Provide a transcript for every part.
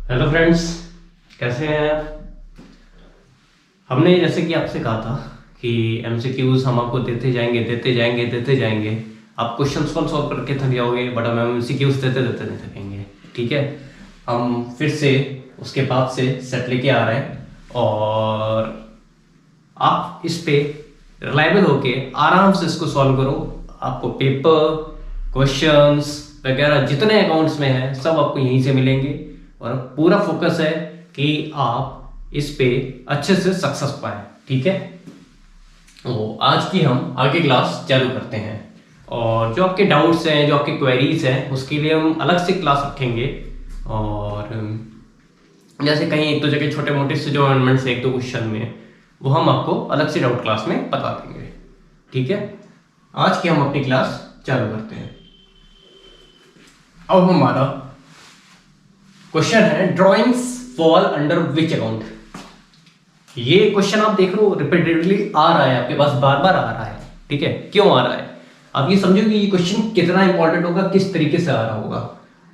Hello friends, कैसे हैं आप। हमने जैसे कि आपसे कहा था कि एमसीक्यूज हम आपको देते जाएंगे। आप क्वेश्चंस कौन सॉल्व करके थक जाओगे, बट हम एमसीक्यूज देते देते नहीं थकेंगे। ठीक है, हम फिर से उसके बाद से सेट लेके आ रहे हैं और आप इस पे रिलायबल होके आराम से इसको सॉल्व करो। आपको पेपर, क्वेश्चंस वगैरह जितने अकाउंट्स में है सब आपको यहीं से मिलेंगे और पूरा फोकस है कि आप इस पे अच्छे से सक्सेस पाए। ठीक है, तो आज की हम आगे क्लास चालू करते हैं और जो आपके डाउट्स हैं, जो आपके क्वेरीज हैं, उसके लिए हम अलग से क्लास रखेंगे। और जैसे कहीं एक दो जगह छोटे मोटे से जो अमेंडमेंट्स एक दो क्वेश्चन में, वो हम आपको अलग से डाउट क्लास में बता देंगे। ठीक है, आज की हम अपनी क्लास चालू करते हैं। अब हमारा क्वेश्चन है drawings fall under which account. ये क्वेश्चन आप देख लो रिपीटेडली आ रहा है आपके पास, बार बार आ रहा है। ठीक है, क्यों आ रहा है आप ये समझो कि ये क्वेश्चन कितना इंपॉर्टेंट होगा, किस तरीके से आ रहा होगा।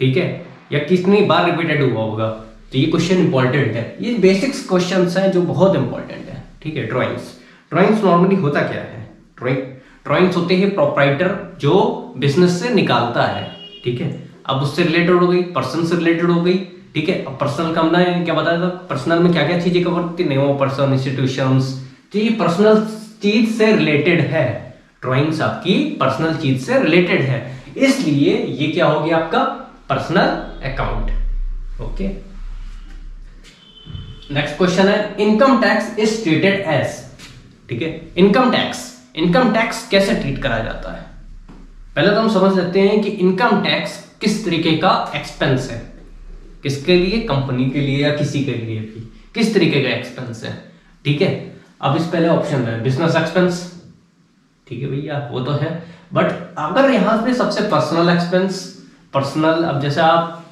ठीक है, या कितनी बार रिपीटेड हुआ होगा। तो ये क्वेश्चन इंपॉर्टेंट है, ये बेसिक्स क्वेश्चंस हैं जो बहुत इंपॉर्टेंट है। ठीक है, ड्राइंग्स नॉर्मली होता क्या है, ड्राइंग्स होते हैं प्रोप्राइटर जो बिजनेस से निकालता है। ठीक है, अब उससे रिलेटेड हो गई, पर्सन से रिलेटेड हो गई। ठीक है, अब पर्सनल का हमने क्या बताया था, पर्सनल में क्या क्या चीजें कवर होती है, पर्सन, इंस्टीट्यूशंस। तो ये पर्सनल चीज से रिलेटेड है, ड्राइंग्स आपकी पर्सनल चीज से रिलेटेड है, इसलिए ये क्या हो गया आपका personal account. Okay, next question है income tax is treated as. ठीक है, इनकम टैक्स कैसे ट्रीट करा जाता है। पहले तो हम समझ लेते हैं कि इनकम टैक्स किस तरीके का एक्सपेंस है, किसके लिए, कंपनी के लिए या किसी के लिए भी किस तरीके का एक्सपेंस है। ठीक है, अब इस पहले ऑप्शन है बिजनेस एक्सपेंस। ठीक है भैया, वो तो है, बट अगर यहां पे सबसे पर्सनल एक्सपेंस, पर्सनल, अब जैसे आप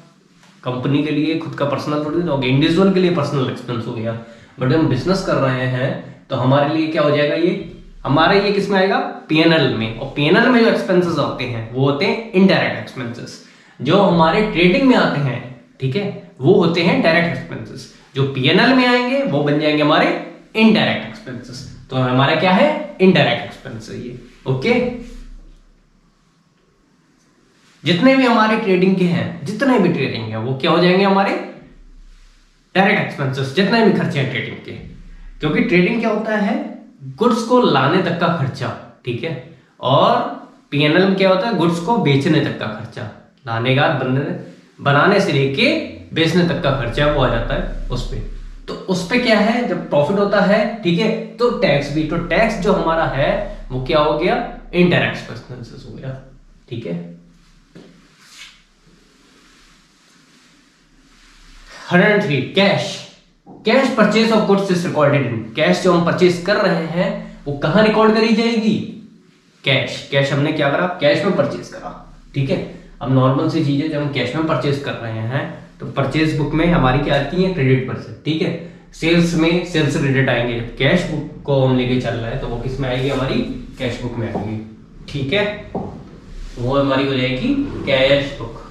कंपनी के लिए खुद का पर्सनल थोड़ी दोगे, इंडिविजुअल के लिए पर्सनल एक्सपेंस हो गया, बट हम बिजनेस कर रहे हैं तो हमारे लिए क्या हो जाएगा, ये किस में आएगा, पीएनएल में। और पीएनएल में जो एक्सपेंसेस होते हैं वो होते हैं इनडायरेक्ट एक्सपेंसेस। जो हमारे ट्रेडिंग में आते हैं, ठीक है, वो होते हैं डायरेक्ट एक्सपेंसेस। जो पीएनएल में आएंगे वो बन जाएंगे हमारे इनडायरेक्ट एक्सपेंसेस। तो हमारा क्या है, इनडायरेक्ट एक्सपेंस है ये। ओके, जितने भी हमारे ट्रेडिंग के हैं, जितने भी ट्रेडिंग है वो क्या हो जाएंगे, हमारे डायरेक्ट एक्सपेंसेस, जितने भी खर्चे हैं ट्रेडिंग के। क्योंकि ट्रेडिंग क्या होता है, गुड्स को लाने तक का खर्चा। ठीक है, और पीएनएल में क्या होता है, गुड्स को बेचने तक का खर्चा, लाने का बनाने से लेके बेचने तक का खर्चा वो आ जाता है उस पे। तो उस पे क्या है, जब प्रॉफिट होता है, ठीक है, तो टैक्स भी, तो टैक्स जो हमारा है वो क्या हो गया, इनडायरेक्ट एक्सपेंसेस हो गया। ठीक है, 103 cash purchase of goods is recorded in. Cash जो हम परचेज कर रहे हैं वो कहां रिकॉर्ड करी जाएगी, कैश हमने क्या करा, कैश में परचेज करा। ठीक है, अब नॉर्मल सी चीजें जब हम कैश में परचेज कर रहे हैं तो परचेज बुक में हमारी क्या आती है, क्रेडिट परचेज। ठीक है, सेल्स में सेल्स रिलेटेड आएंगे। कैश बुक को हम लेके चल रहे हैं तो वो किस में आएगी, हमारी कैश बुक में आएगी। ठीक है, वो हमारी हो जाएगी कैश बुक।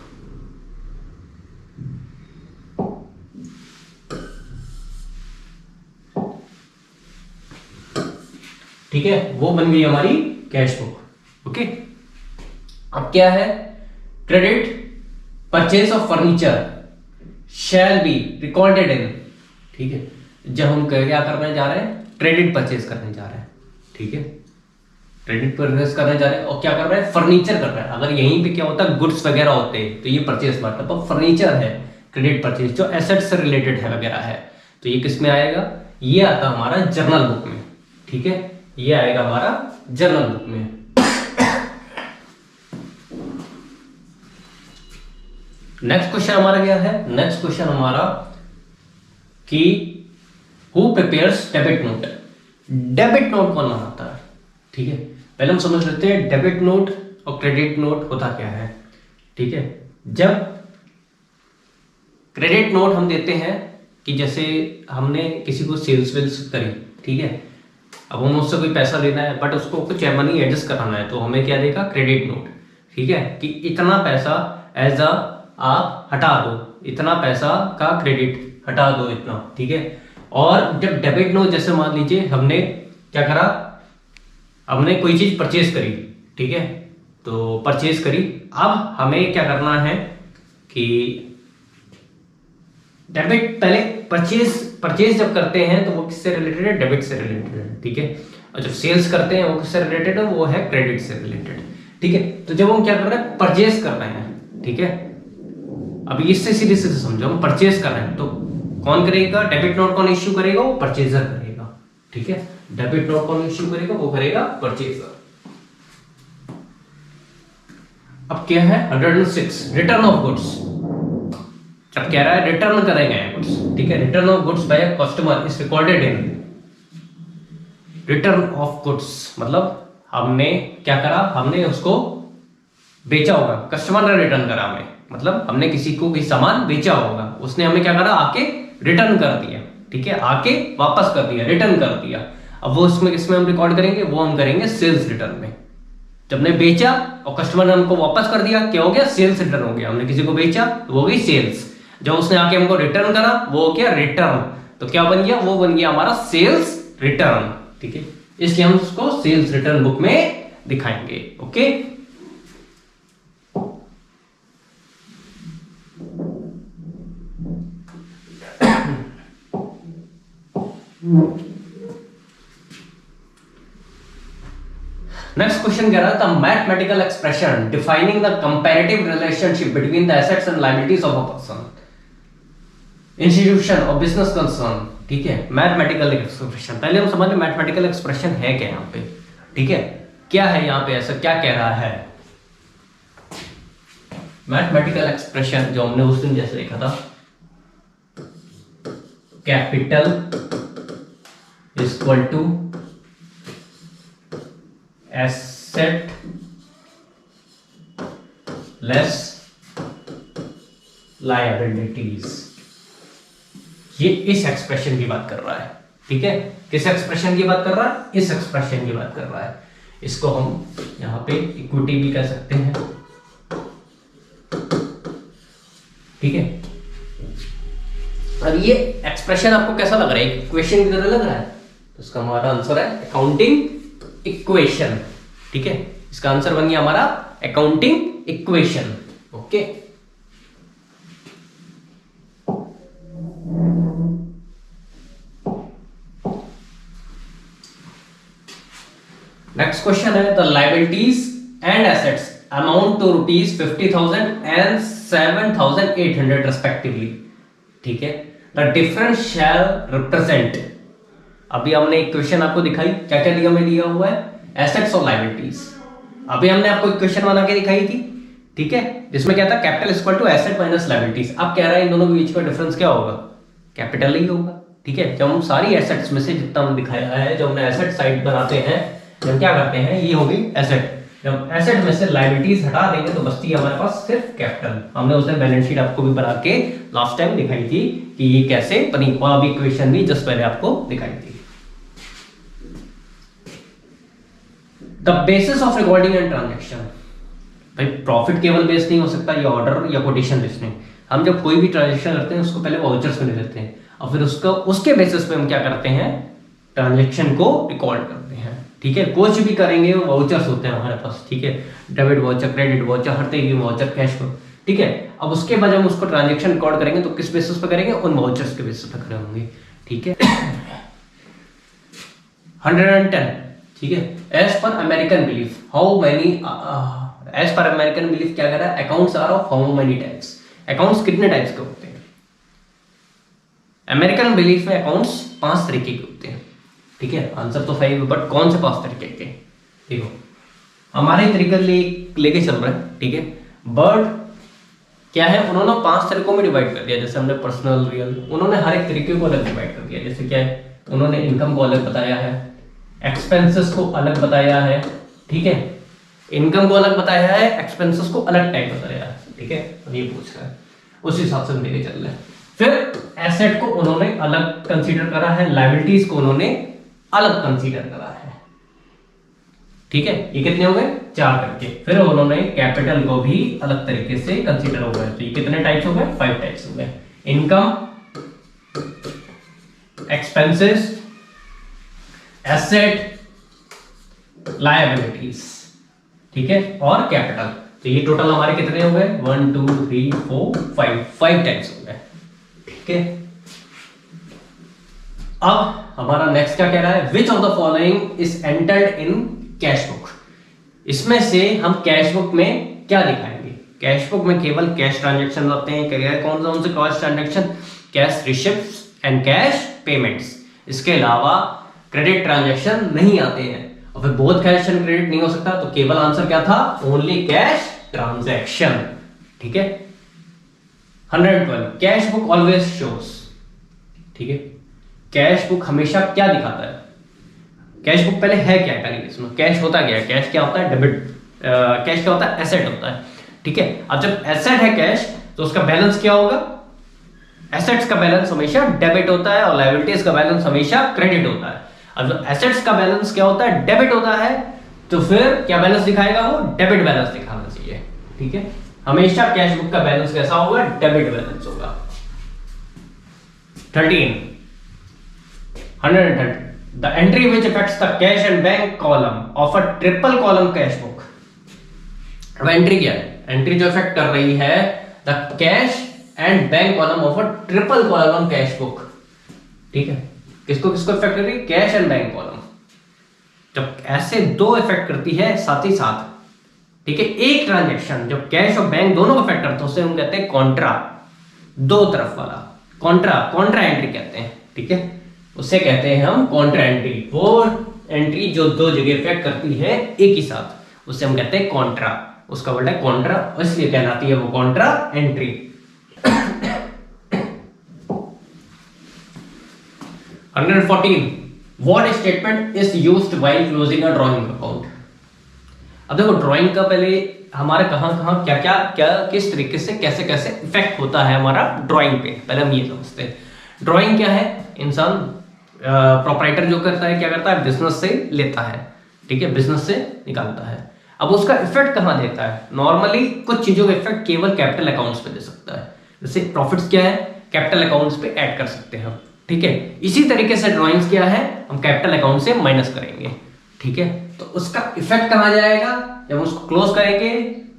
ठीक है, वो बन गई हमारी कैश बुक। ओके, अब क्या है, credit purchase of furniture shall be recorded in. ठीक है, जब हम क्या करने जा रहे हैं, क्रेडिट परचेज करने जा रहे हैं। ठीक है, क्रेडिट परचेज करने जा रहे हैं और क्या कर रहे हैं, फर्नीचर कर रहे हैं। अगर यहीं पे क्या होता है, गुड्स वगैरह होते हैं तो ये परचेज मतलब, तो फर्नीचर है, क्रेडिट परचेज जो एसेट से रिलेटेड है वगैरह है, तो ये किस में आएगा, ये आता हमारा जर्नल बुक में। ठीक है, ये आएगा हमारा जर्नल बुक में। नेक्स्ट क्वेश्चन हमारा क्या है, नेक्स्ट क्वेश्चन हमारा कि who prepares debit note. Debit note कौन बनाता है। ठीक है, पहले हम समझ लेते हैं डेबिट नोट और क्रेडिट नोट होता क्या है। ठीक है, जब क्रेडिट नोट हम देते हैं कि जैसे हमने किसी को सेल्स वेल्स करी, ठीक है, अब हम उससे कोई पैसा लेना है बट उसको कुछ मनी एडजस्ट कराना है तो हमें क्या देगा, क्रेडिट नोट। ठीक है, कि इतना पैसा एज अ आप हटा दो, इतना पैसा का क्रेडिट हटा दो इतना, ठीक है। और जब डेबिट नोट, जैसे मान लीजिए हमने क्या करा, हमने कोई चीज परचेज करी, ठीक है, तो परचेज करी, अब हमें क्या करना है कि डेबिट, पहले परचेज जब करते हैं तो वो किससे रिलेटेड है, डेबिट से रिलेटेड है, ठीक है। और जब सेल्स करते हैं वो किससे रिलेटेड है, वो है क्रेडिट से रिलेटेड, ठीक है। तो जब हम क्या कर रहे हैं, परचेज कर रहे हैं, ठीक है, अब इससे सीधे से समझो, हम परचेज कर रहे हैं तो कौन करेगा, डेबिट नोट कौन इश्यू करेगा, वो परचेजर करेगा, ठीक है। डेबिट नोट कौन इश्यू करेगा, वो करेगा परचेजर। अब क्या है 106, रिटर्न ऑफ गुड्स। जब कह रहा है रिटर्न करेंगे गुड्स, ठीक है, return of goods by customer is recorded in return of goods, मतलब हमने क्या करा, हमने उसको बेचा होगा, कस्टमर ने रिटर्न करा हमें, मतलब हमने किसी को भी सामान बेचा होगा, उसने हमें क्या करा, आके रिटर्न कर दिया, ठीक है, आके वापस कर दिया, रिटर्न कर दिया। अब वो इसमें हम रिकॉर्ड करेंगे, वो हम करेंगे सेल्स रिटर्न में। जब हमने बेचा और कस्टमर ने हमको वापस कर दिया, क्या हो गया, सेल्स रिटर्न हो गया। हमने किसी को बेचा तो वो हो गई सेल्स, जब उसने आके हमको रिटर्न करा वो हो गया रिटर्न, तो क्या बन गया, वो बन गया हमारा सेल्स रिटर्न, ठीक है। इसलिए हम उसको सेल्स रिटर्न बुक में दिखाएंगे, ओके। नेक्स्ट क्वेश्चन कह रहा था, mathematical expression defining the comparative relationship between the assets and liabilities of a person, institution और बिजनेस कंसर्न, ठीक है। मैथमेटिकल एक्सप्रेशन, पहले हम समझ लें मैथमेटिकल एक्सप्रेशन है क्या यहाँ पे, ठीक है, क्या है यहाँ पे, ऐसा क्या कह रहा है। मैथमेटिकल एक्सप्रेशन जो हमने उस दिन जैसे देखा था, capital is equal to asset less liabilities, ये इस एक्सप्रेशन की बात कर रहा है, ठीक है। किस एक्सप्रेशन की बात कर रहा है, इस एक्सप्रेशन की बात कर रहा है। इसको हम यहां पे इक्विटी भी कह सकते हैं, ठीक है। अब ये एक्सप्रेशन आपको कैसा लग रहा है, इक्वेशन की तरह लग रहा है, तो इसका हमारा आंसर है अकाउंटिंग इक्वेशन, ठीक है। इसका आंसर बन गया हमारा accounting equation, okay. Next question है, the liabilities and assets amount to ₹50,000 and 7,800 respectively, ठीक है। द डिफरेंस शैल रिप्रेजेंट, अभी हमने इक्वेशन आपको दिखाई, क्या क्या दिया में दिया हुआ है, एसेट्स और लायबिलिटीज। अभी हमने आपको इक्वेशन बना के दिखाई थी, ठीक है, जिसमें क्या था, capital equal to asset minus liabilities. अब कह रहा है इन दोनों के बीच का डिफरेंस क्या होगा, कैपिटल ही होगा, ठीक है। जब हम सारी एसेट्स में से जितना हम दिखाया है, जब हमने एसेट साइड बनाते हैं, जब क्या करते हैं, ये होगी एसेट, जब एसेट में से लायबिलिटीज हटा देंगे तो बचती है हमारे पास सिर्फ कैपिटल। हमने उस दिन बैलेंस शीट आपको भी बना के लास्ट टाइम दिखाई थी कि ये कैसे बनी, और अभी इक्वेशन भी जस्ट पहले आपको दिखाई थी। The basis of recording and transaction, भाई प्रॉफिट केवल बेस नहीं हो सकता, ये ऑर्डर या कोटेशन बेस नहीं। हम जब कोई भी ट्रांजेक्शन करते हैं उसको पहले वाउचर्स में ले लेते हैं और फिर उसके बेसिस पे हम क्या करते हैं, ट्रांजेक्शन को रिकॉर्ड करते हैं, ठीक है। कुछ भी करेंगे वो वाउचर्स होते हैं हमारे पास, ठीक है, डेबिट वाउचर, क्रेडिट वाउचर, हर तरह की वाउचर, कैश फ्लो, ठीक है। अब उसके बाद हम उसको ट्रांजेक्शन रिकॉर्ड करेंगे तो किस बेसिस पे करेंगे, उन वाउचर्स के बेसिस पे करेंगे, ठीक है। 110, ठीक है, as per American belief how many, as per American belief क्या कह रहा है, accounts are of how many types, accounts कितने टाइप्स के होते हैं। अमेरिकन बिलीफ में अकाउंट्स 5 तरीके के होते हैं, ठीक है। आंसर तो सही है, बट कौन से 5 तरीके के, देखो हमारे तरीके लेके चल रहा है, ठीक है। बट क्या है, उन्होंने 5 तरीकों में डिवाइड कर दिया, जैसे हमने पर्सनल, रियल, उन्होंने हर एक तरीके को अलग डिवाइड कर दिया। जैसे क्या है, उन्होंने इनकम को अलग बताया है, एक्सपेंसेस को अलग बताया है, ठीक है, इनकम को अलग बताया है, एक्सपेंसेस को अलग टाइप बताया है, ठीक है। अब ये पूछ रहा है, उस हिसाब से हम लेके चल रहे हैं। फिर एसेट को उन्होंने अलग कंसीडर करा है, लायबिलिटीज को उन्होंने अलग कंसीडर करा है, ठीक है, ये कितने हो गए 4 करके। फिर उन्होंने कैपिटल को भी अलग तरीके से कंसीडर हो गए, तो ये कितने टाइप्स हो गए 5 टाइप्स हो गए। इनकम, एक्सपेंसेस, एसेट, लायबिलिटीज, ठीक है, और कैपिटल। तो ये टोटल हमारे कितने हो गए 1 2 3 4 5 टाइप्स हो गए, ठीक है। अब हमारा नेक्स्ट क्या कह रहा है, विच of the following is entered in cash book. इसमें से हम कैश बुक में क्या दिखाएंगे, कैश बुक में केवल कैश ट्रांजैक्शन होते हैं। कौन से cash transaction, cash receipts and cash payments. इसके अलावा क्रेडिट ट्रांजैक्शन नहीं आते हैं, और फिर बोथ कैश एंड क्रेडिट नहीं हो सकता, तो केवल आंसर क्या था, ओनली कैश ट्रांजैक्शन, ठीक है। 112 कैश बुक ऑलवेज शोज, ठीक है, कैश बुक हमेशा क्या दिखाता है। कैश बुक पहले है क्या, पहले इसमें कैश होता क्या है, कैश क्या होता है डेबिट, कैश क्या होता है एसेट होता है, ठीक है। अब जब एसेट है कैश, तो उसका बैलेंस क्या होगा, एसेट्स का बैलेंस हमेशा डेबिट होता है और लायबिलिटीज का बैलेंस हमेशा क्रेडिट होता है। अब जो एसेट्स का बैलेंस क्या होता है, डेबिट होता है, तो फिर क्या बैलेंस दिखाएगा, वो डेबिट बैलेंस दिखाना चाहिए, ठीक है। हमेशा कैश बुक का बैलेंस कैसा होगा, डेबिट बैलेंस होगा। 13 130 the entry which affects the cash and bank column of a triple column cash book। अब एंट्री क्या है, एंट्री जो इफेक्ट कर रही है the cash and bank column of a triple column cash book, ठीक है। किसको किसको इफेक्ट कर रही है, कैश एंड बैंक कॉलम। जब ऐसे दो इफेक्ट करती है साथ ही साथ, ठीक है, एक ट्रांजेक्शन जब कैश और बैंक दोनों को इफेक्ट करते हैं, उसे हम कहते हैं कॉन्ट्रा, दो तरफ वाला कॉन्ट्रा एंट्री कहते हैं, ठीक है, उसे कहते हैं हम कॉन्ट्रा एंट्री। वो एंट्री जो दो जगह इफेक्ट करती है एक ही साथ, उसे हम कहते हैं कॉन्ट्रा, उसका वर्ड है कॉन्ट्रा, इसलिए कहलाती है वो Contra entry. 114 what statement is used while closing a drawing account. अब देखो ड्राइंग का पहले हमारा कहां क्या किस तरीके से कैसे कैसे इफेक्ट होता है हमारा ड्राइंग पे, पहले हम ये समझते हैं। ड्राइंग क्या है, इंसान प्रोप्राइटर जो करता है क्या करता है, बिजनेस से लेता है, ठीक है, बिजनेस से निकालता है। अब उसका इफेक्ट कहां देता है, नॉर्मली कुछ चीजों का इफेक्ट केवल कैपिटल अकाउंट्स पे दे सकता है, जैसे प्रॉफिट्स क्या है कैपिटल अकाउंट्स पे ऐड कर सकते हैं हम, ठीक है। इसी तरीके से ड्राइंग्स क्या है, हम कैपिटल अकाउंट से माइनस करेंगे, ठीक है। तो उसका इफेक्ट कहां जाएगा, जब उसको क्लोज करेंगे,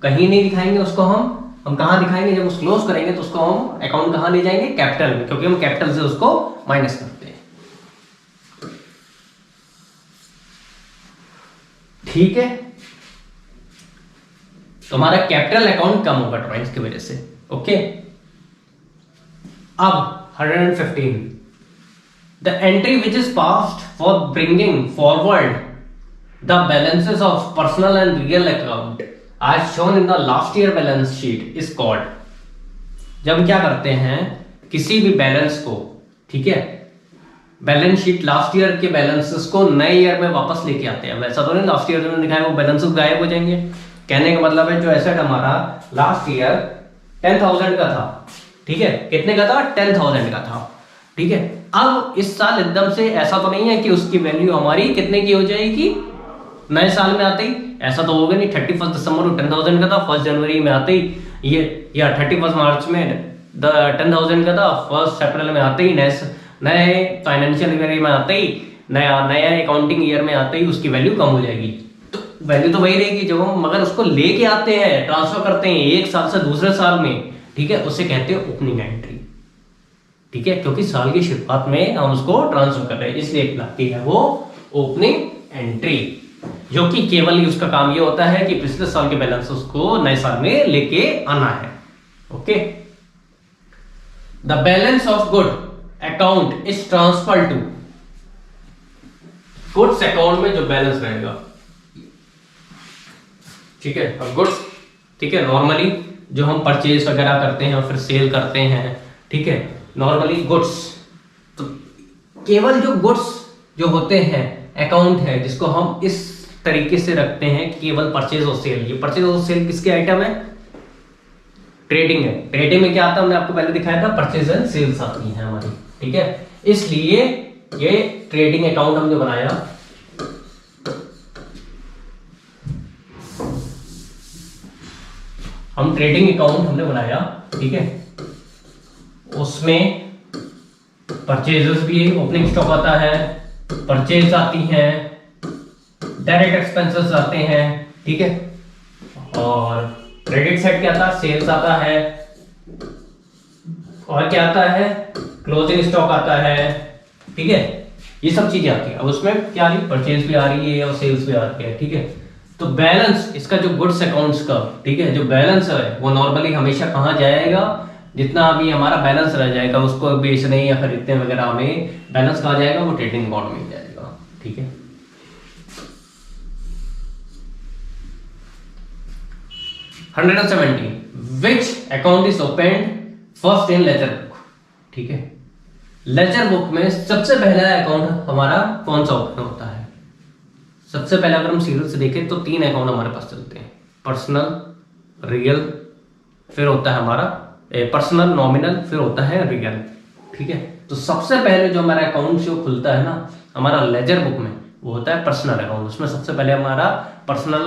कहीं नहीं दिखाएंगे उसको, हम कहां दिखाएंगे, जब उसको क्लोज करेंगे तो उसको हम अकाउंट कहां ले जाएंगे, कैपिटल में, क्योंकि हम कैपिटल से उसको माइनस करते हैं, ठीक है। तो हमारा कैपिटल अकाउंट कम होगा ड्राइंग्स की वजह से, ओके। अब 115 the entry which is passed for bringing forward the balances of personal and real account as shown in the last year balance sheet is called। जब हम क्या करते हैं किसी भी बैलेंस को, ठीक है, बैलेंस शीट लास्ट ईयर के बैलेंसेस को नए ईयर में वापस लेके आते हैं। वैसा तो नहीं लास्ट ईयर में दिखाया वो बैलेंसेस गायब हो जाएंगे, कहने का मतलब है जो एसेट हमारा लास्ट ईयर 10,000 का था, ठीक है, कितने का था 10,000 का था, ठीक है। अब इस साल एकदम से ऐसा तो नहीं है कि उसकी वैल्यू हमारी कितने की हो जाएगी नए साल में आते ही, ऐसा तो होगा नहीं। 31 दिसंबर को 10,000 का था, 1 जनवरी में आते ही ये, या 31 मार्च में 10,000 का था, 1 अप्रैल में आते ही नए फाइनेंशियल ईयर में आते ही नया अकाउंटिंग ईयर में आते ही उसकी वैल्यू कम हो जाएगी। तो वैल्यू तो वही रहेगी, जब हम मगर उसको लेके आते हैं, ट्रांसफर करते हैं एक साल से दूसरे साल में, ठीक है, उसे कहते हैं ओपनिंग एंट्री, ठीक है, क्योंकि साल की शुरुआत में हम उसको ट्रांसफर कर रहे हैं, इसलिए लगती है वो ओपनिंग एंट्री, जो कि केवल ही उसका काम ये होता है कि पिछले साल के बैलेंस उसको नए साल में लेके आना है, okay. The balance of good account is transfer to, goods account में जो बैलेंस रहेगा, ठीक है। अब गुड्स, ठीक है, नॉर्मली जो हम परचेज वगैरह करते हैं और फिर सेल करते हैं, ठीक है, नॉर्मली गुड्स, तो केवल जो गुड्स जो होते हैं अकाउंट है जिसको हम इस तरीके से रखते हैं, केवल परचेज और सेल। ये परचेज और सेल किसके आइटम है, ट्रेडिंग है। ट्रेडिंग में क्या आता है, हमने आपको पहले दिखाया था, परचेज एंड सेल्स आती है हमारी, ठीक है। इसलिए ये ट्रेडिंग अकाउंट हम जो बनाया, हम ट्रेडिंग अकाउंट हमने बनाया, ठीक है, उसमें परचेजेस भी ओपनिंग स्टॉक आता है, परचेज आती हैं, डायरेक्ट एक्सपेंसेस आते हैं, ठीक है, और क्रेडिट साइड क्या आता है, सेल्स आता है, और क्या आता है, क्लोजिंग स्टॉक आता है, ठीक है, ये सब चीजें आती है। अब उसमें क्या आ रही, परचेज भी आ रही है और सेल्स भी आ रही है, ठीक है। तो बैलेंस इसका जो गुड्स अकाउंट्स का, ठीक है, जो बैलेंस है वो नॉर्मली हमेशा कहाँ जाएगा, जितना अभी हमारा बैलेंस रह जाएगा उसको बेचने या खरीदने वगैरह में बैलेंस कहाँ जाएगा, वो ट्रेडिंग अकाउंट में जाएगा, ठीक है। 117 which account is open first in laser book, ठीक है। लेजर बुक में सबसे पहला अकाउंट हमारा कौन सा ओपन होता है? सबसे पहले अगर हम सीरियल से देखें तो 3 अकाउंट हमारे पास चलते हैं, पर्सनल, रियल, फिर होता है हमारा पर्सनल, नॉमिनल, फिर होता है रियल, ठीक है। तो सबसे पहले जो हमारा अकाउंट जो खुलता है ना हमारा लेजर बुक में, वो होता है पर्सनल अकाउंट। उसमें सबसे पहले हमारा पर्सनल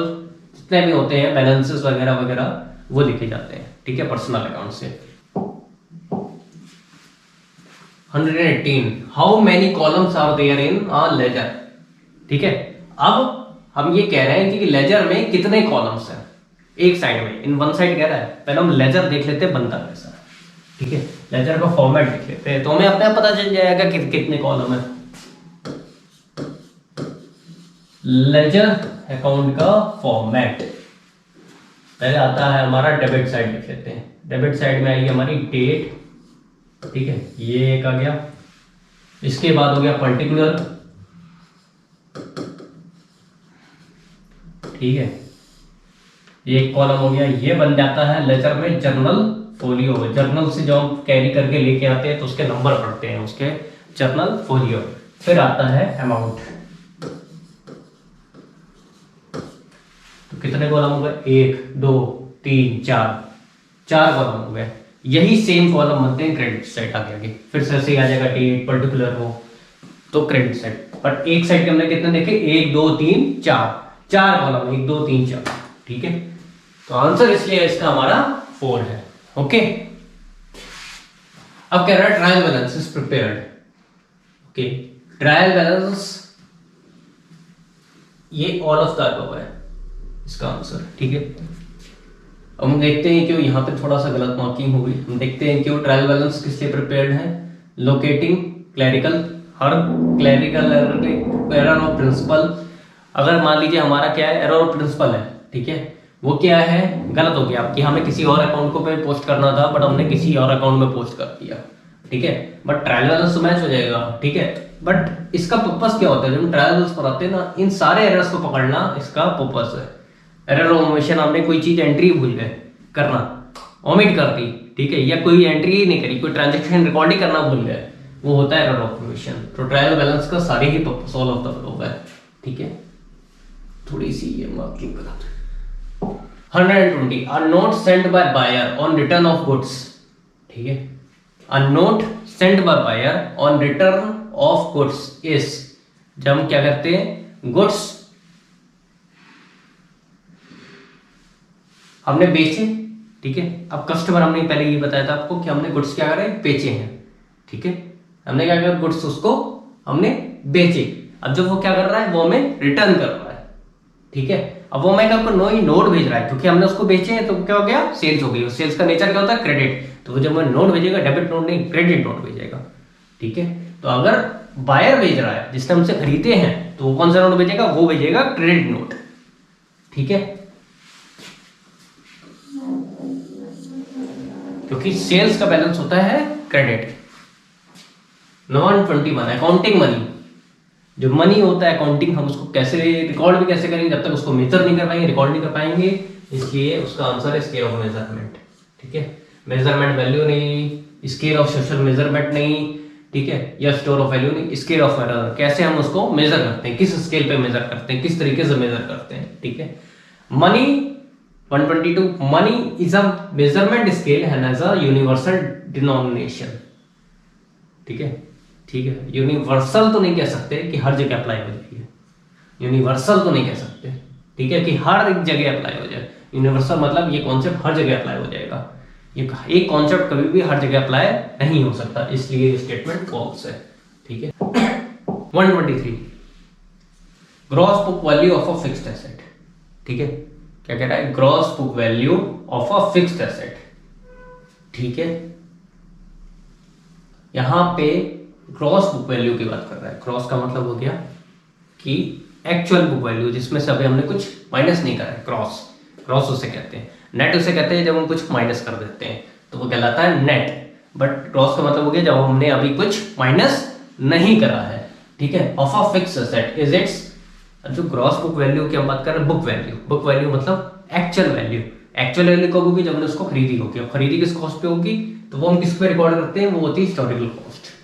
जितने भी होते हैं बैलेंसेस वगैरह वगैरह वो लिखे जाते हैं, ठीक है, पर्सनल अकाउंट से। 118 how many columns are there in a ledger, ठीक है। अब हम ये कह रहे हैं कि लेजर में कितने कॉलम्स हैं एक साइड में, इन वन साइड कह रहा है। पहले हम लेजर देख लेते हैं बनता कैसा, ठीक है, लेजर का फॉर्मेट देख लेते हैं तो हमें अपने आप पता चल जाएगा कि कितने कॉलम है। लेजर अकाउंट का फॉर्मेट पहले आता है हमारा डेबिट साइड देख लेते हैं। डेबिट साइड में आएगी हमारी डेट, ठीक है, ये एक आ गया। इसके बाद हो गया पर्टिकुलर, ठीक है, ये एक कॉलम हो गया। ये बन जाता है लेजर में जर्नल फोलियो। जर्नल से जो हम कैरी करके लेके आते हैं तो उसके नंबर पढ़ते हैं, उसके जर्नल फोलियो। फिर आता है अमाउंट। तो कितने कॉलम हो गए, 1 2 3 4 कॉलम हो गए। यही सेम कॉलम बनते हैं क्रेडिट साइड आगे। फिर से ऐसे आ जाएगा डेट, पर्टिकुलर हो तो क्रेडिट साइड। पर एक साइड के हमने कितने देखे, 1 2 3 4 कॉलम, 1 2 3 4, ठीक है। तो आंसर इसलिए इसका हमारा 4 है, ओके। अब कह रहा है trial balance is prepared, okay. Trial balance ये ऑल ऑफ द अबव है इसका आंसर, ठीक है। अब हम देखते हैं क्यों यहाँ पे थोड़ा सा गलत मार्किंग हो गई। हम देखते हैं क्यों ट्रायल बैलेंस किस लिए प्रिपेयर्ड है। लोकेटिंग क्लैरिकल, हर क्लैरिकल एरर ऑफ प्रिंसिपल। अगर मान लीजिए हमारा क्या है, एरर ऑफ प्रिंसिपल है, ठीक है, वो क्या है, गलत हो गया कि हमें किसी और अकाउंट को पे पोस्ट करना था बट हमने किसी और अकाउंट में पोस्ट कर दिया, ठीक है, बट ट्रायल बैलेंस तो मैच हो जाएगा, ठीक है। बट इसका पर्पस क्या होता है, जब हम ट्रायल बैलेंस पढ़ाते हैं ना, इन सारे एरर्स को पकड़ना इसका पर्पस है। एरर ऑफ ओमिशन, हमने कोई चीज एंट्री भूल गए करना, ओमिट कर दी, ठीक है, या कोई एंट्री ही नहीं करी, कोई ट्रांजैक्शन रिकॉर्ड ही करना भूल गए, वो होता है एरर ऑफ ओमिशन। तो ट्रायल बैलेंस का सारे ही purpose all of the above है, ठीक है। थोड़ी सी ये मार्किंग बता दो। 120 a note sent by buyer on return of goods, ठीक है, a note sent by buyer on return of goods is, जब हम क्या करते हैं, गुड्स हमने बेचे, ठीक है। अब कस्टमर, हमने पहले ये बताया था आपको कि हमने गुड्स क्या करें, बेचे हैं, ठीक है। हमने क्या किया, गुड्स उसको हमने बेचे। अब जब वो क्या कर रहा है, वो हमें रिटर्न कर रहा है, ठीक है। अब वो मैं आपको नोट भेज रहा है क्योंकि हमने उसको बेचे हैं, तो क्या हो गया, सेल्स हो गई। सेल्स का नेचर क्या होता है, क्रेडिट। तो वो जब मैं नोट भेजेगा, डेबिट नोट नहीं, क्रेडिट नोट भेजेगा, ठीक है। तो अगर बायर भेज रहा है, जिसने हमसे खरीदे हैं, तो वो कौन सा नोट भेजेगा, वो भेजेगा क्रेडिट नोट, ठीक है, क्योंकि सेल्स का बैलेंस होता है क्रेडिट। 121 accounting money. जो मनी होता है अकाउंटिंग, हम उसको कैसे रिकॉर्ड भी कैसे करेंगे, जब तक उसको मेजर नहीं कर पाएंगे, रिकॉर्ड नहीं कर पाएंगे, इसलिए उसका आंसर है स्केल ऑफ मेजरमेंट, ठीक है। मेजरमेंट वैल्यू नहीं, स्केल ऑफ सोशल मेजरमेंट नहीं, ठीक है, या स्टोर ऑफ वैल्यू नहीं, स्केल ऑफ मेजर, कैसे हम उसको मेजर करते हैं, किस स्केल पे मेजर करते हैं, किस तरीके से मेजर करते हैं, ठीक है। Money 122 money is a measurement scale and has a universal denomination, ठीक है, ठीक है। यूनिवर्सल तो नहीं कह सकते कि हर जगह अप्लाई हो जाएगी, यूनिवर्सल तो नहीं कह सकते, ठीक है, कि हर एक जगह अप्लाई हो जाए। यूनिवर्सल मतलब ये कॉन्सेप्ट हर जगह अप्लाई हो जाएगा, ये एक कॉन्सेप्ट कभी भी हर जगह अप्लाई नहीं हो सकता, इसलिए ये स्टेटमेंट फॉल्स है। ठीक है। 123 gross book value of a fixed asset. ठीक है, क्या कह रहा है, gross book value of a fixed asset. ठीक है, यहां पे ग्रॉस बुक वैल्यू की बात कर रहा है। ग्रॉस का मतलब हो गया कि एक्चुअल बुक वैल्यू जिसमें से अभी हमने कुछ माइनस नहीं करा है, ग्रॉस। ग्रॉस उसे कहते हैं। नेट उसे कहते हैं जब हम कुछ माइनस कर देते हैं तो वो कहलाता है नेट। बट ग्रॉस का मतलब हो गया जब हमने अभी कुछ माइनस नहीं करा है। ठीक है, of a fixed asset is it's, जो ग्रॉस बुक वैल्यू की हम बात कर रहे हैं, बुक वैल्यू। बुक वैल्यू मतलब एक्चुअल वैल्यू। एक्चुअल वैल्यू कब होगी, जब हमने उसको खरीदी होगी। अब खरीदी किस कॉस्ट पे होगी, तो वो हम किस पे रिकॉर्ड करते हैं, वो होती है हिस्टोरिकल कॉस्ट।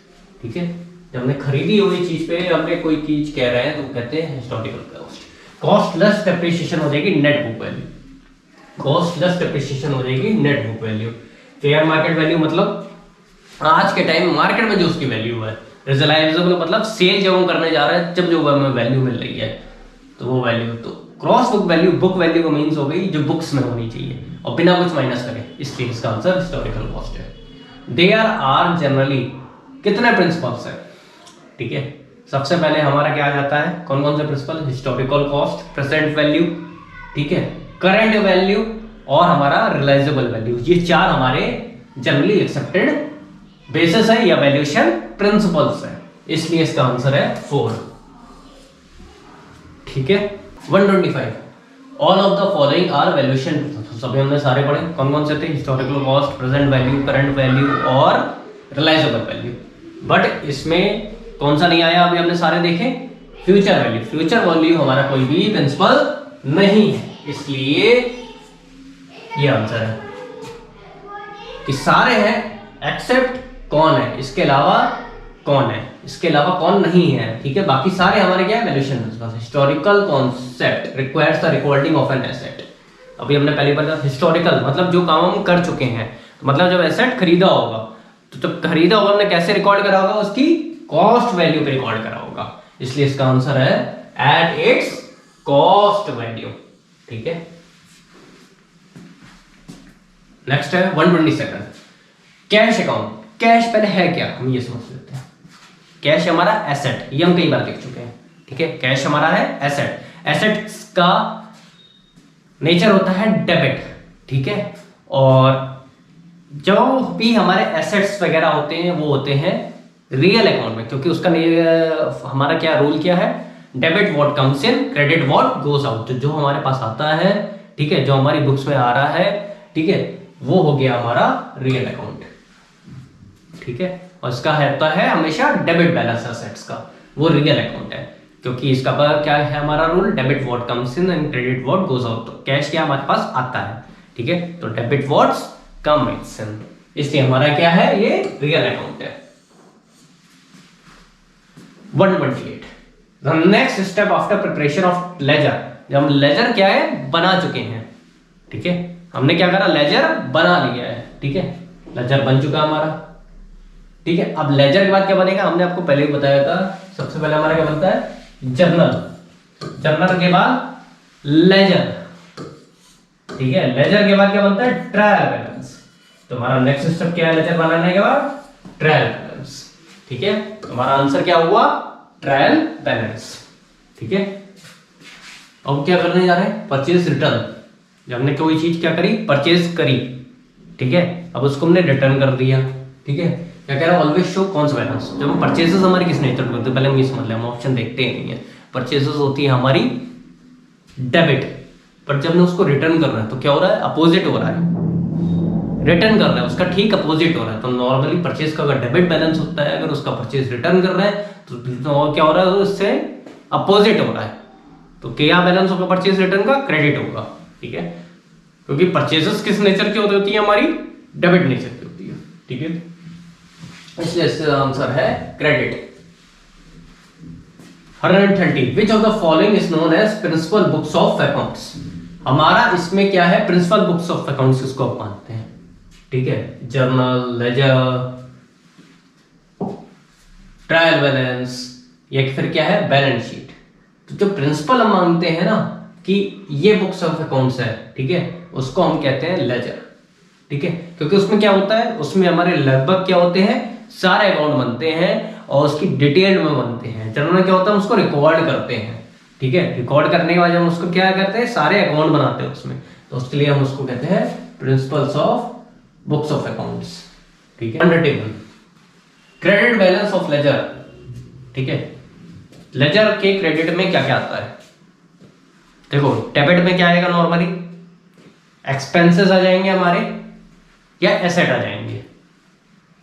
ठीक है, जब हमने खरीदी हुई चीज पे हमने कोई चीज कह रहे हैं तो कहते हैं historical cost. Cost less depreciation हो जाएगी net book value. Cost less depreciation हो जाएगी net book value. Fair market value मतलब आज के टाइम मार्केट में जो उसकी वैल्यू है। रियलाइजेबल मतलब सेल जब हम करने जा रहे हैं जब जो हमें वैल्यू मिल रही है तो वो वैल्यू। तो cross book value, book value का मीन्स हो गई जो बुक्स में होनी चाहिए और बिना कुछ माइनस करे, इसलिए इसका आंसर हिस्टोरिकल कॉस्ट है। देयर आर जनरली कितने प्रिंसिपल्स है। ठीक है, सबसे पहले हमारा क्या आ जाता है, कौन कौन से principle, historical cost, present value, ठीक है, करंट वैल्यू और हमारा रियलाइजेबल वैल्यू। ये चार हमारे जनरली एक्सेप्टेड बेसिस है या वैल्यूएशन प्रिंसिपल्स है, इसलिए इसका आंसर है 4। ठीक है। 125 all of the following are valuation principles. सभी हमने सारे पढ़े, कौन कौन से थे, historical cost, present value, current value और रियलाइजेबल वैल्यू। बट इसमें कौन सा नहीं आया, अभी हमने सारे देखे, फ्यूचर वैल्यू। फ्यूचर वैल्यू हमारा कोई भी प्रिंसिपल नहीं है, इसलिए ये आंसर है कि सारे हैं एक्सेप्ट कौन है, इसके अलावा कौन है, इसके अलावा कौन नहीं है। ठीक है, बाकी सारे हमारे क्या है, valuation principles. Historical concept requires the recording of an asset. अभी हमने पहली बार हिस्टोरिकल मतलब जो काम हम कर चुके हैं, मतलब जब एसेट खरीदा होगा तो जब खरीदा होगा हमने कैसे रिकॉर्ड करा होगा, उसकी कॉस्ट वैल्यू पे रिकॉर्ड करा होगा, इसलिए इसका आंसर है एट इट्स कॉस्ट वैल्यू। ठीक है, नेक्स्ट है 127 कैश अकाउंट। कैश पहले है क्या, हम ये समझ लेते हैं। कैश हमारा एसेट, ये हम कई बार देख चुके हैं। ठीक है, कैश हमारा है एसेट। एसेट का नेचर होता है डेबिट। ठीक है, और जो भी हमारे एसेट्स वगैरह होते हैं वो होते हैं रियल अकाउंट में, क्योंकि उसका हमारा क्या रूल क्या है, debit what comes in, credit what goes out. जो हमारे पास आता है, ठीक है, जो हमारी बुक्स में आ रहा है, ठीक है, वो हो गया हमारा रियल अकाउंट। ठीक है, और इसका होता है हमेशा डेबिट बैलेंस एसेट्स का, वो रियल अकाउंट है, क्योंकि इसका क्या है हमारा rule, debit what comes in and credit what goes out. तो कैश क्या हमारे पास आता है, ठीक है, तो डेबिट व्हाट्स कम इन, इसलिए हमारा क्या है, ये रियल अकाउंट है। 128 the next step after preparation of ledger. जब हम लेजर क्या है बना चुके हैं, ठीक है, हमने क्या करा, लेजर बना लिया है। ठीक है, लेजर बन चुका हमारा। ठीक है, अब लेजर के बाद क्या बनेगा, हमने आपको पहले ही बताया था, सबसे पहले हमारा क्या बनता है, जर्नल। जर्नल के बाद लेजर। ठीक है, लेजर के बाद क्या बनता है, ट्रायल बैलेंस। तो हमारा नेक्स्ट स्टेप क्या है, लेजर बनाने के बाद ट्रायल बैलेंस। ठीक है, तो हमारा आंसर क्या हुआ, ट्रायल बैलेंस। ठीक है, अब क्या करने जा रहे हैं, परचेज रिटर्न। जब हमने कोई चीज क्या करी, परचेज करी, ठीक है, अब उसको हमने रिटर्न कर दिया। ठीक है, क्या कह रहा है, ऑलवेज शो कौन सा बैलेंस। जब हम परचेजेस हमारी किस नेचर की होती है, पहले हम ये समझ लें, हम ऑप्शन देखते ही नहीं है। परचेजेस होती है हमारी डेबिट, पर जब हमने उसको रिटर्न कर रहे हैं तो क्या हो रहा है, अपोजिट हो रहा है, रिटर्न कर रहा है, उसका ठीक अपोजिट हो रहा है। तो नॉर्मली परचेज का अगर डेबिट बैलेंस होता है, अगर उसका परचेज रिटर्न कर रहे हैं तो क्या हो रहा है, उससे अपोजिट हो रहा है। तो क्या बैलेंस होगा परचेज रिटर्न का, क्रेडिट होगा। ठीक है, क्योंकि परचेजेस किस नेचर की होती है, हमारी डेबिट नेचर की होती है। ठीक है, इसलिए इसका आंसर है credit. 130 which of the following is known as principal books of accounts. हमारा इसमें क्या है, प्रिंसिपल बुक्स ऑफ अकाउंट्स इसको आप मानते हैं। ठीक है, जर्नल, लेजर, ट्रायल बैलेंस, या फिर क्या है, बैलेंस शीट। तो जो प्रिंसिपल हम मानते हैं ना, कि ये बुक्स ऑफ अकाउंट्स है, ठीक है, उसको हम कहते हैं लेजर, ठीक है, क्योंकि उसमें क्या होता है, उसमें हमारे लगभग क्या होते हैं, सारे अकाउंट बनते हैं और उसकी डिटेल में बनते हैं। जनरल में क्या होता है, उसको रिकॉर्ड करते हैं, ठीक है, रिकॉर्ड करने के बाद हम उसको क्या करते हैं, सारे अकाउंट बनाते हैं उसमें, तो उसके लिए हम उसको कहते हैं principles of books of accounts, ठीक है। 131 क्रेडिट बैलेंस ऑफ लेजर, ठीक है, लेजर के क्रेडिट में क्या क्या आता है, देखो डेबिट में क्या आएगा, नॉर्मली एक्सपेंसेस आ जाएंगे हमारे या एसेट आ जाएंगे,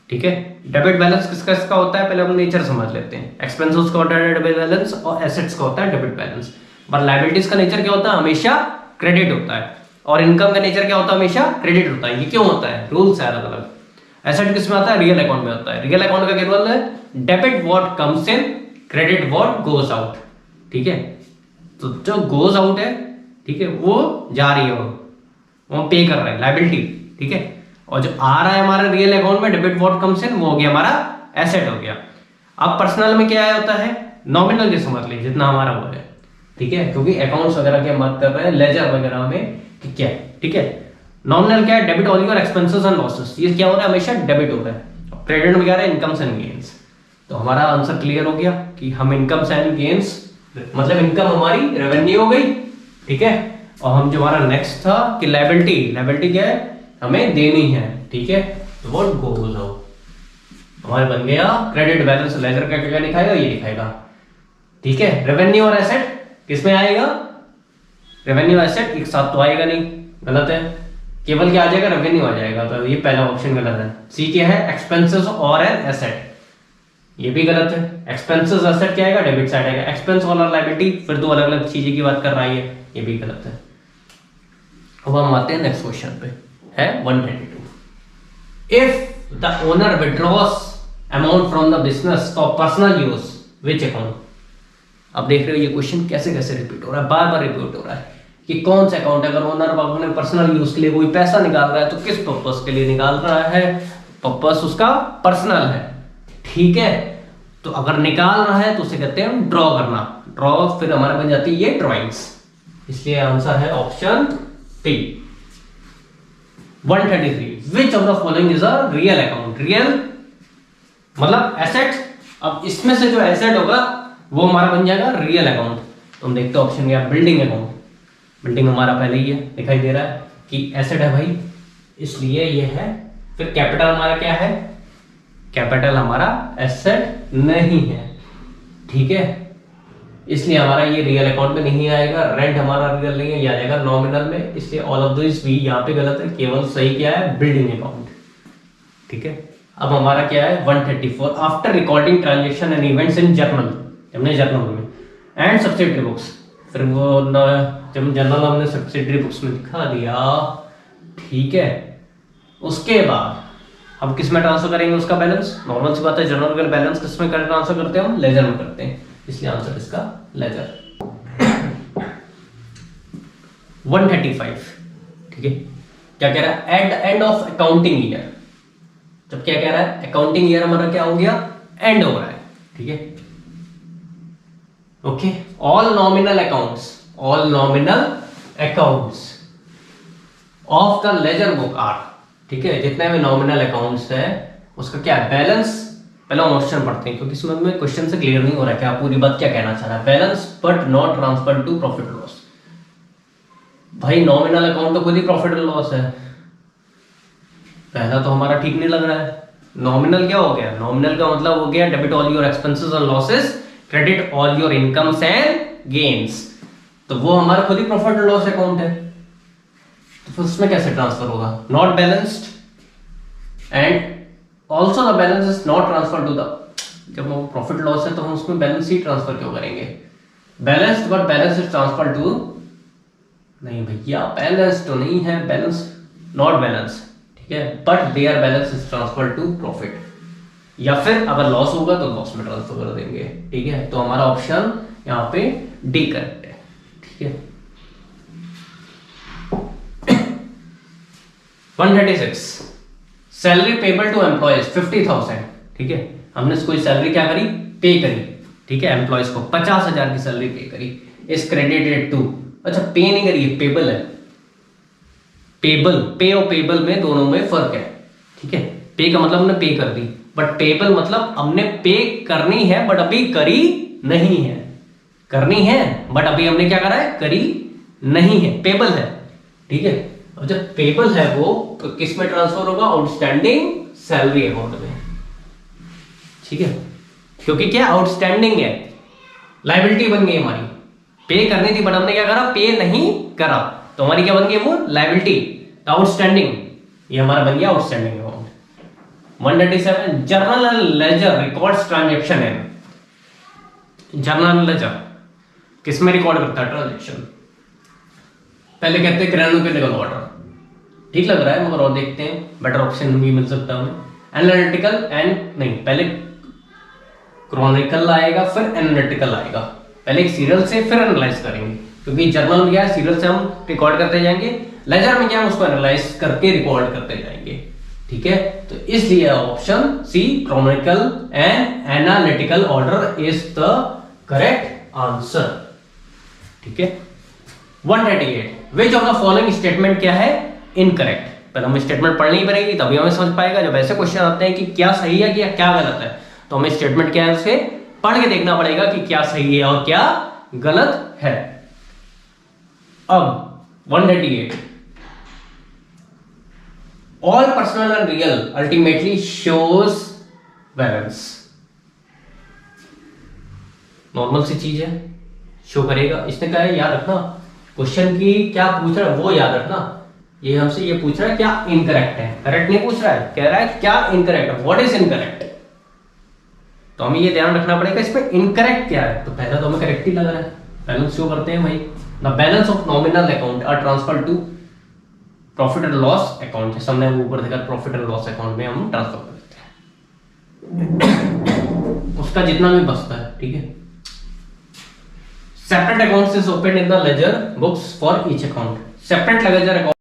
ठीक है। डेबिट बैलेंस किसका किसका होता है, पहले हम नेचर समझ लेते हैं। एक्सपेंसेस का होता है डेबिट बैलेंस और एसेट्स का होता है डेबिट बैलेंस। पर लायबिलिटीज का नेचर क्या होता है, हमेशा क्रेडिट होता है, और इनकम का नेचर क्या होता है, हमेशा क्रेडिट होता है। ये क्यों होता है, रूल्स है अलग अलग। एसेट किस में आता है, रियल अकाउंट में होता है। रियल अकाउंट का क्या रूल है, debit what comes in, credit what goes out, ठीक है। तो जो गोज आउट है, ठीक है, वो जा रही है, वो पे कर रहा है लायबिलिटी, ठीक है, और जो आ रहा है हमारे रियल अकाउंट में, डेबिट व्हाट कम्स इन, वो हो गया हमारा एसेट हो गया। अब पर्सनल में क्या होता है, नॉमिनल के समझ लीजिए जितना हमारा वो है, ठीक है, क्योंकि अकाउंट्स वगैरह की हम बात कर रहे हैं, लेजर वगैरह में क्या है, ठीक है। नॉमिनल क्या है, debit all your expenses and losses, ये क्या हो रहा है, हमेशा डेबिट हो रहा है। क्रेडिट में क्या है, इनकम्स एंड गेन्स। तो हमारा आंसर क्लियर हो गया कि हम इनकम्स एंड गेन्स, मतलब इनकम हमारी रेवेन्यू हो गई, ठीक है, और हम जो हमारा नेक्स्ट था कि लायबिलिटी, लायबिलिटी क्या है, हमें देनी है, ठीक है, तो व्हाट गोज आउट हमारे बन गया क्रेडिट बैलेंस। लेजर का क्या दिखाएगा, ये दिखाएगा, ठीक है। रेवेन्यू और एसेट किसमें आएगा, रेवेन्यू एसेट एक साथ तो आएगा नहीं, गलत है, केवल क्या आ जाएगा, रेवेन्यू आ जाएगा, तो ये पहला ऑप्शन गलत है। सी क्या है, एक्सपेंसेस और एन एसेट, ये भी गलत है। एक्सपेंसेस एसेट क्या आएगा, डेबिट साइड आएगा, एक्सपेंस और लायबिलिटी फिर दो अलग अलग चीजें की बात कर रहा है, ये भी गलत है। अब हम आते हैं नेक्स्ट क्वेश्चन पे, है 132। If the owner withdraws amount from the business for personal use, which account. अब देख रहे हो ये क्वेश्चन कैसे कैसे रिपीट हो रहा है, बार बार रिपीट हो रहा है कि कौन सा अकाउंट, अगर ओनर अपने पर्सनल यूज के लिए कोई पैसा निकाल रहा है तो किस पर्पस के लिए निकाल रहा है, पर्पस उसका पर्सनल है, ठीक है। तो अगर निकाल रहा है तो उसे कहते हैं ड्रॉ करना, ड्रॉ फिर हमारे बन जाती है ये ड्रॉइंग्स, इसलिए आंसर है option T. 133 which of the following is a real account, real मतलब एसेट। अब इसमें से जो एसेट होगा वो हमारा बन जाएगा रियल अकाउंट। तो हम देखते हैं ऑप्शन क्या, बिल्डिंग अकाउंट। बिल्डिंग हमारा पहले ही है, दिखाई दे रहा है कि एसेट है भाई, इसलिए ये है। फिर कैपिटल हमारा क्या है, कैपिटल हमारा एसेट नहीं है, ठीक है, इसलिए हमारा ये रियल अकाउंट में नहीं आएगा। रेंट हमारा रियल नहीं है, ये आ जाएगा नॉमिनल में, इसलिए ऑल ऑफ दिस भी यहाँ पे गलत है, केवल सही क्या है, बिल्डिंग अकाउंट, ठीक है। अब हमारा क्या है 134, after recording transaction and events in journal, हमने जर्नल में एंड सब्सिडरी बुक्स, फिर वो जब जर्नल हमने सब्सिडरी बुक्स में दिखा दिया, ठीक है, उसके बाद हम किस में ट्रांसफर करेंगे उसका बैलेंस, नॉर्मल सी बात है, जर्नल का बैलेंस किस में ट्रांसफर करते हैं हम, लेजर में करते हैं, इसलिए आंसर इसका लेजर। 135, ठीक है, क्या कह रहा है, at the end of accounting year. जब क्या कह रहा है, अकाउंटिंग ईयर हमारा क्या हो गया, एंड हो रहा है, ठीक है, okay. All nominal accounts, all nominal accounts of the ledger book are, ठीक है, जितने भी नॉमिनल अकाउंट्स है उसका क्या है, बैलेंस। पहले हम ऑप्शन पढ़ते हैं क्योंकि इसमें में क्वेश्चन से क्लियर नहीं हो रहा है क्या पूरी बात क्या कहना चाह रहा है। Balance but not transfer to profit loss. भाई नॉमिनल अकाउंट तो खुद ही प्रॉफिट एंड लॉस है, पहला तो हमारा ठीक नहीं लग रहा है। नॉमिनल क्या हो गया, नॉमिनल का मतलब हो गया debit all your expenses and losses, credit all your incomes and gains, तो वो हमारा खुद ही प्रॉफिट एंड लॉस अकाउंट है, तो फिर उसमें कैसे ट्रांसफर होगा, not balanced and also the balance is not transfer to the, जब वो प्रॉफिट लॉस है तो हम उसमें बैलेंस ही ट्रांसफर क्यों करेंगे, balanced but balance is transfer to, नहीं भैया बैलेंस तो नहीं है, बैलेंस नॉट बैलेंस, ठीक है, but there balance is transfer to profit, या फिर अगर लॉस होगा तो लॉस में ट्रांसफर कर देंगे, ठीक है। तो हमारा ऑप्शन यहाँ पे डी करेक्ट है, ठीक है। 136 सैलरी पेबल टू एम्प्लॉयज 50,000, ठीक है, हमने कोई सैलरी क्या करी, पे करी, ठीक है, एम्प्लॉयज को 50,000 की सैलरी पे करी, इस क्रेडिटेड टू अच्छा पे नहीं करी है, पेबल है। पेबल, पे और पेबल में दोनों में फर्क है, ठीक है। पे का मतलब हमने पे कर दी, बट पेबल मतलब हमने पे करनी है बट अभी करी नहीं है। करनी है बट अभी हमने क्या करा है, करी नहीं है, पेबल है, ठीक है। अब जब पेबल है वो तो किस में ट्रांसफर होगा, आउटस्टैंडिंग सैलरी अकाउंट में, ठीक है। क्योंकि क्या आउटस्टैंडिंग है, लायबिलिटी बन गई हमारी। पे करनी थी बट हमने क्या करा, पे नहीं करा, तो हमारी क्या बन गई वो, लायबिलिटी, आउटस्टैंडिंग। ये हमारा बन गया outstanding account. 137 journal ledger records transaction है। जर्नल लेजर किस में रिकॉर्ड करता है ट्रांजैक्शन, पहले कहते हैं ग्रेनुलर ऑर्डर, ठीक लग रहा है मगर और देखते हैं, बेटर ऑप्शन भी मिल सकता है हमें। एनालिटिकल एंड नहीं, पहले क्रॉनिकल आएगा फिर एनालिटिकल आएगा, पहले एक सीरियल से फिर एनालाइज करेंगे, क्योंकि जर्नल में क्या है, सीरियल से हम रिकॉर्ड करते जाएंगे, लेजर में क्या है उसको एनालाइज करके रिकॉर्ड करते जाएंगे, ठीक है। तो इसलिए option C chronicle and analytical order is the correct answer, ठीक है। 138 which of the following statement क्या है, इनकरेक्ट। पहले हमें स्टेटमेंट पढ़नी पड़ेगी तभी हमें समझ पाएगा। जब ऐसे क्वेश्चन आते हैं कि क्या सही है कि क्या गलत है, तो हमें स्टेटमेंट क्या है उसे पढ़ के देखना पड़ेगा कि क्या सही है और क्या गलत है। अब 138 all personal and real ultimately shows balance, normal सी चीज है, शो करेगा। इसने कहा है याद रखना, क्वेश्चन की क्या पूछ रहा है वो याद रखना। ये हमसे ये पूछ रहा है क्या इनकरेक्ट है, करेक्ट नहीं पूछ रहा है, कह रहा है क्या इनकरेक्ट है, व्हाट इज इनकरेक्ट। तो हमें ये ध्यान रखना पड़ेगा इसमें इनकरेक्ट क्या है। तो पहला तो हमें करेक्ट ही लग रहा है, बैलेंस शो करते हैं भाई। The balance of nominal account are transfer to profit and loss account, जैसे हमने ऊपर देखा प्रॉफिट एंड लॉस अकाउंट में हम ट्रांसफर कर देते हैं उसका जितना भी बचता है, ठीक है। Separate accounts is open in the ledger books for each account, separate ledger account